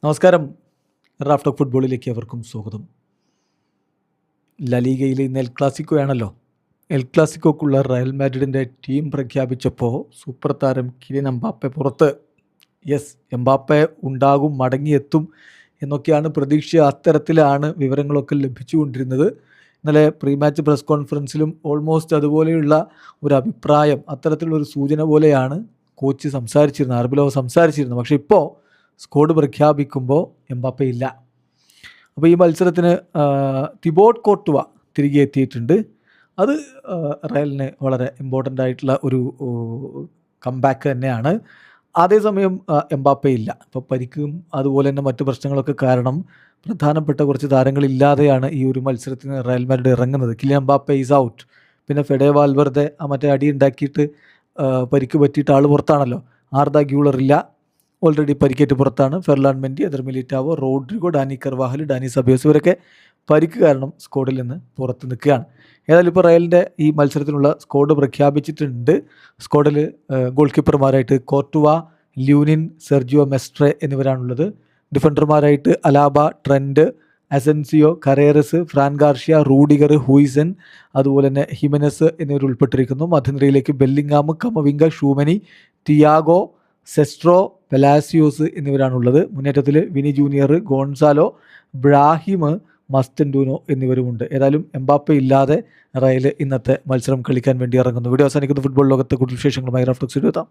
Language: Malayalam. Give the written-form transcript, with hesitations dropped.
നമസ്കാരം. റാഫ് ടോക്ക് ഫുട്ബോളിലേക്ക് അവർക്കും സ്വാഗതം. ലലീഗയിൽ ഇന്ന് എൽ ക്ലാസിക്കോയാണല്ലോ. എൽ ക്ലാസിക്കോക്കുള്ള റയൽ മാഡ്രിഡിൻ്റെ ടീം പ്രഖ്യാപിച്ചപ്പോൾ സൂപ്പർ താരം കിലിയൻ എംബാപ്പെ പുറത്ത്. എംബാപ്പെ ഉണ്ടാകും, മടങ്ങിയെത്തും എന്നൊക്കെയാണ് പ്രതീക്ഷ. അത്തരത്തിലാണ് വിവരങ്ങളൊക്കെ ലഭിച്ചുകൊണ്ടിരുന്നത്. ഇന്നലെ പ്രീ മാച്ച് പ്രസ് കോൺഫറൻസിലും ഓൾമോസ്റ്റ് അതുപോലെയുള്ള ഒരു അഭിപ്രായം, അത്തരത്തിലുള്ളൊരു സൂചന പോലെയാണ് കോച്ച് സംസാരിച്ചിരുന്നത്, അർബിലോവ് സംസാരിച്ചിരുന്നത്. പക്ഷേ ഇപ്പോൾ സ്ക്വാഡ് പ്രഖ്യാപിക്കുമ്പോൾ എംബാപ്പെ ഇല്ല. അപ്പോൾ ഈ മത്സരത്തിന് തിബോട്ട് കോർട്ടുവ തിരികെ എത്തിയിട്ടുണ്ട്. അത് റയലിന് വളരെ ഇമ്പോർട്ടൻ്റ് ആയിട്ടുള്ള ഒരു കംബാക്ക് തന്നെയാണ്. അതേസമയം എംബാപ്പെ ഇല്ല. ഇപ്പോൾ പരിക്കും അതുപോലെ തന്നെ മറ്റു പ്രശ്നങ്ങളൊക്കെ കാരണം പ്രധാനപ്പെട്ട കുറച്ച് താരങ്ങളില്ലാതെയാണ് ഈ ഒരു മത്സരത്തിന് റയൽ മാഡ്രിഡ് ഇറങ്ങുന്നത്. Kylian Mbappe is out. പിന്നെ ഫെഡെ വാൽവെർദെ മറ്റേ അടി ഉണ്ടാക്കിയിട്ട് പരിക്ക് പറ്റിയിട്ട് ആൾ പുറത്താണല്ലോ. ആർദ ഗ്യൂളർ ഇല്ല, ഓൾറെഡി പരിക്കേറ്റ് പുറത്താണ്. Ferland Mendy, Eder Militao, Rodrygo, Dani Carvajal, Dani Ceballos ഇവരൊക്കെ പരിക്ക് കാരണം സ്ക്വാഡിൽ നിന്ന് പുറത്ത് നിൽക്കുകയാണ്. ഏതായാലും ഇപ്പോൾ റയലിൻ്റെ ഈ മത്സരത്തിനുള്ള സ്ക്വാഡ് പ്രഖ്യാപിച്ചിട്ടുണ്ട്. സ്ക്വാഡിൽ ഗോൾ കീപ്പർമാരായിട്ട് കോർട്ടുവ, ല്യൂനിൻ, സെർജിയോ മെസ്ട്രെ എന്നിവരാണുള്ളത്. ഡിഫൻഡർമാരായിട്ട് Alaba, Trent, Asencio, Carreras, Fran Garcia, Rudiger, Huijsen, അതുപോലെ തന്നെ ഹിമനസ് എന്നിവർ ഉൾപ്പെട്ടിരിക്കുന്നു. മധ്യനിരയിലേക്ക് Bellingham, Camavinga, Tchouameni, Thiago, Cestero, Palacios എന്നിവരാണുള്ളത്. മുന്നേറ്റത്തിൽ Vini Junior, Gonzalo, Brahim, Mastantuono എന്നിവരുമുണ്ട്. ഏതായാലും എംബാപ്പെ ഇല്ലാതെ റയൽ ഇന്നത്തെ മത്സരം കളിക്കാൻ വേണ്ടി ഇറങ്ങുന്നു. വീഡിയോ അവസാനിക്കുന്ന ഫുട്ബോൾ ലോകത്തെ കൂടുതൽ വിശേഷങ്ങളുമായി റാഫ് ടോക്സ് എത്താം.